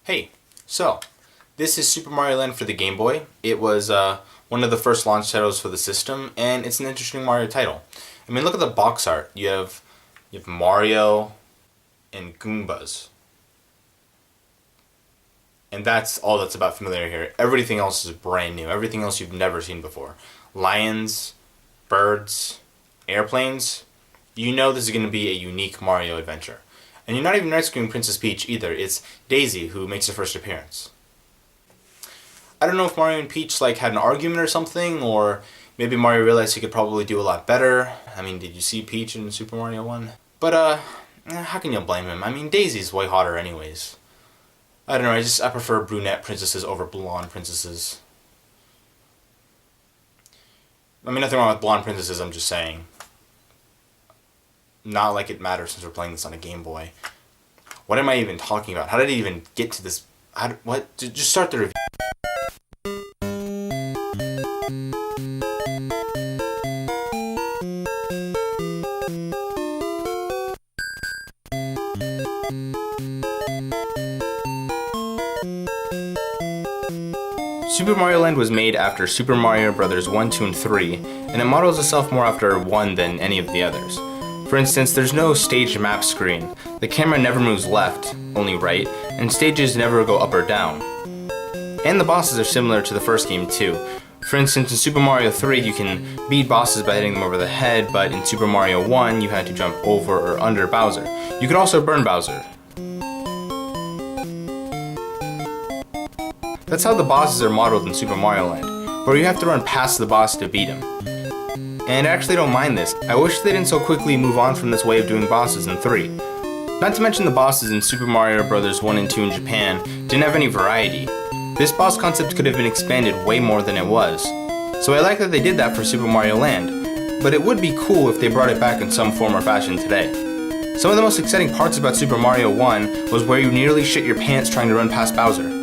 Hey, so this is Super Mario Land for the Game Boy. It was one of the first launch titles for the system, and it's an interesting Mario title. I mean, look at the box art. You have Mario and Goombas. And that's all that's about familiar here. Everything else is brand new. Everything else you've never seen before. Lions, birds, airplanes. You know this is going to be a unique Mario adventure. And you're not even rescuing Princess Peach either. It's Daisy who makes her first appearance. I don't know if Mario and Peach had an argument or something, or maybe Mario realized he could probably do a lot better. I mean, did you see Peach in Super Mario 1? But how can you blame him? I mean, Daisy's way hotter anyways. I don't know, I prefer brunette princesses over blonde princesses. I mean, nothing wrong with blonde princesses, I'm just saying. Not like it matters since we're playing this on a Game Boy. What am I even talking about? How did I even get to this? What? Just start the review. Super Mario Land was made after Super Mario Bros. 1, 2, and 3, and it models itself more after 1 than any of the others. For instance, there's no stage map screen, the camera never moves left, only right, and stages never go up or down. And the bosses are similar to the first game too. For instance, in Super Mario 3 you can beat bosses by hitting them over the head, but in Super Mario 1 you had to jump over or under Bowser. You could also burn Bowser. That's how the bosses are modeled in Super Mario Land, where you have to run past the boss to beat him. And I actually don't mind this. I wish they didn't so quickly move on from this way of doing bosses in 3. Not to mention the bosses in Super Mario Bros. 1 and 2 in Japan didn't have any variety. This boss concept could have been expanded way more than it was. So I like that they did that for Super Mario Land, but it would be cool if they brought it back in some form or fashion today. Some of the most exciting parts about Super Mario 1 was where you nearly shit your pants trying to run past Bowser.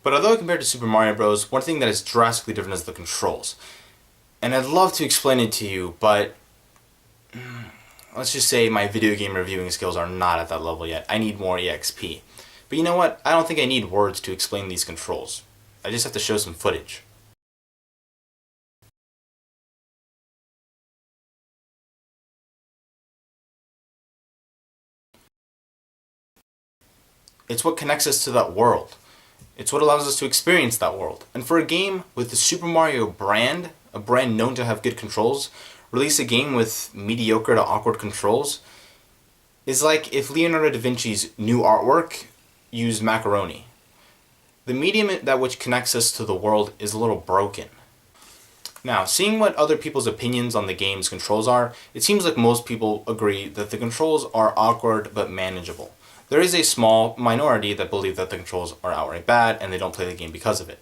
But although compared to Super Mario Bros., one thing that is drastically different is the controls. And I'd love to explain it to you, but let's just say my video game reviewing skills are not at that level yet. I need more EXP. But you know what? I don't think I need words to explain these controls. I just have to show some footage. It's what connects us to that world. It's what allows us to experience that world. And for a game with the Super Mario brand, a brand known to have good controls, release a game with mediocre to awkward controls is like if Leonardo da Vinci's new artwork used macaroni. The medium that which connects us to the world is a little broken. Now, seeing what other people's opinions on the game's controls are, it seems like most people agree that the controls are awkward but manageable. There is a small minority that believe that the controls are outright bad and they don't play the game because of it.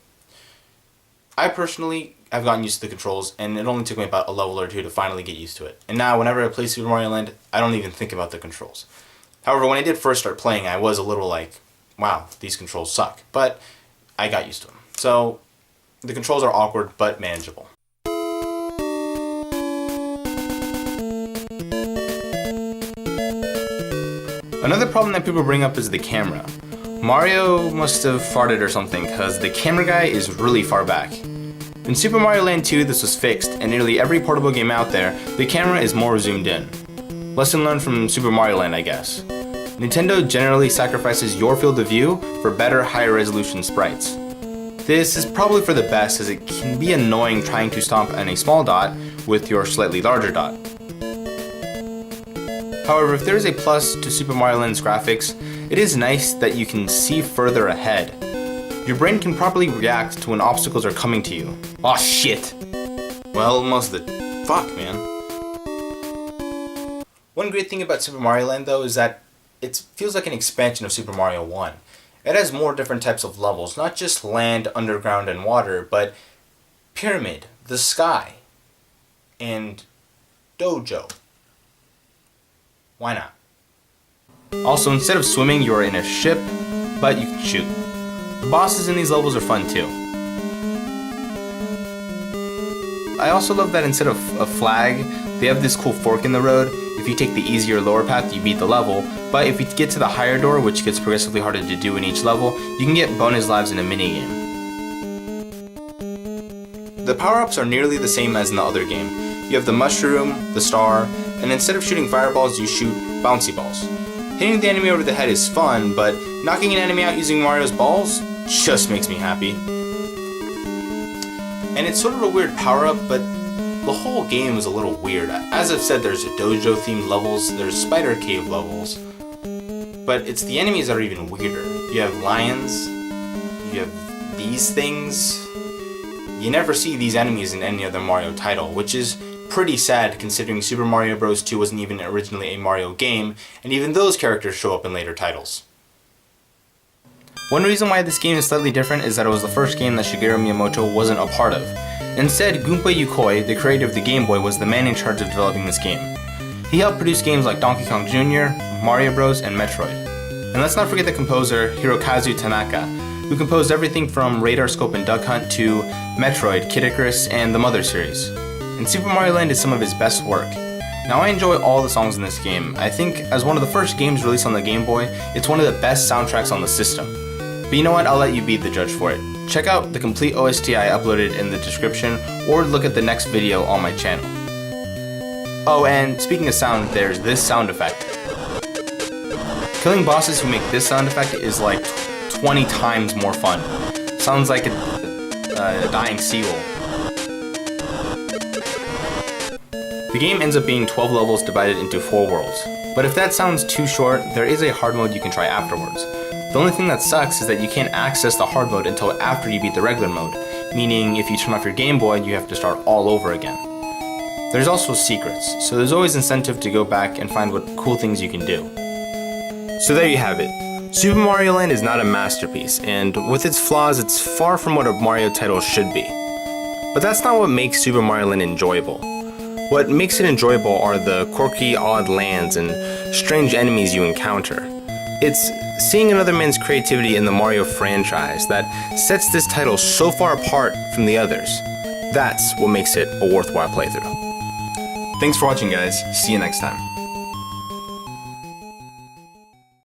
I personally have gotten used to the controls, and it only took me about a level or two to finally get used to it. And now whenever I play Super Mario Land, I don't even think about the controls. However, when I did first start playing, I was a little like, wow, these controls suck. But I got used to them. So the controls are awkward but manageable. Another problem that people bring up is the camera. Mario must have farted or something, because the camera guy is really far back. In Super Mario Land 2 this was fixed, and nearly every portable game out there, the camera is more zoomed in. Lesson learned from Super Mario Land, I guess. Nintendo generally sacrifices your field of view for better, higher resolution sprites. This is probably for the best, as it can be annoying trying to stomp on a small dot with your slightly larger dot. However, if there is a plus to Super Mario Land's graphics, it is nice that you can see further ahead. Your brain can properly react to when obstacles are coming to you. Aw, shit! Well, most of the... fuck, man. One great thing about Super Mario Land, though, is that it feels like an expansion of Super Mario 1. It has more different types of levels, not just land, underground, and water, but pyramid, the sky, and dojo. Why not? Also, instead of swimming, you are in a ship, but you can shoot. The bosses in these levels are fun too. I also love that instead of a flag, they have this cool fork in the road. If you take the easier lower path, you beat the level, but if you get to the higher door, which gets progressively harder to do in each level, you can get bonus lives in a minigame. The power-ups are nearly the same as in the other game. You have the mushroom, the star, and instead of shooting fireballs, you shoot bouncy balls. Hitting the enemy over the head is fun, but knocking an enemy out using Mario's balls just makes me happy. And it's sort of a weird power-up, but the whole game is a little weird. As I've said, there's dojo-themed levels, there's spider cave levels, but it's the enemies that are even weirder. You have lions, you have these things. You never see these enemies in any other Mario title, which is pretty sad considering Super Mario Bros. 2 wasn't even originally a Mario game, and even those characters show up in later titles. One reason why this game is slightly different is that it was the first game that Shigeru Miyamoto wasn't a part of. Instead, Gunpei Yokoi, the creator of the Game Boy, was the man in charge of developing this game. He helped produce games like Donkey Kong Jr., Mario Bros., and Metroid. And let's not forget the composer Hirokazu Tanaka, who composed everything from Radar Scope and Duck Hunt to Metroid, Kid Icarus, and the Mother series. And Super Mario Land is some of his best work. Now I enjoy all the songs in this game. I think as one of the first games released on the Game Boy, it's one of the best soundtracks on the system. But you know what, I'll let you be the judge for it. Check out the complete OST I uploaded in the description, or look at the next video on my channel. Oh, and speaking of sound, there's this sound effect. Killing bosses who make this sound effect is like 20 times more fun. Sounds like a dying seagull. The game ends up being 12 levels divided into 4 worlds. But if that sounds too short, there is a hard mode you can try afterwards. The only thing that sucks is that you can't access the hard mode until after you beat the regular mode, meaning if you turn off your Game Boy, you have to start all over again. There's also secrets, so there's always incentive to go back and find what cool things you can do. So there you have it. Super Mario Land is not a masterpiece, and with its flaws, it's far from what a Mario title should be. But that's not what makes Super Mario Land enjoyable. What makes it enjoyable are the quirky, odd lands and strange enemies you encounter. It's seeing another man's creativity in the Mario franchise that sets this title so far apart from the others. That's what makes it a worthwhile playthrough. Thanks for watching, guys. See you next time.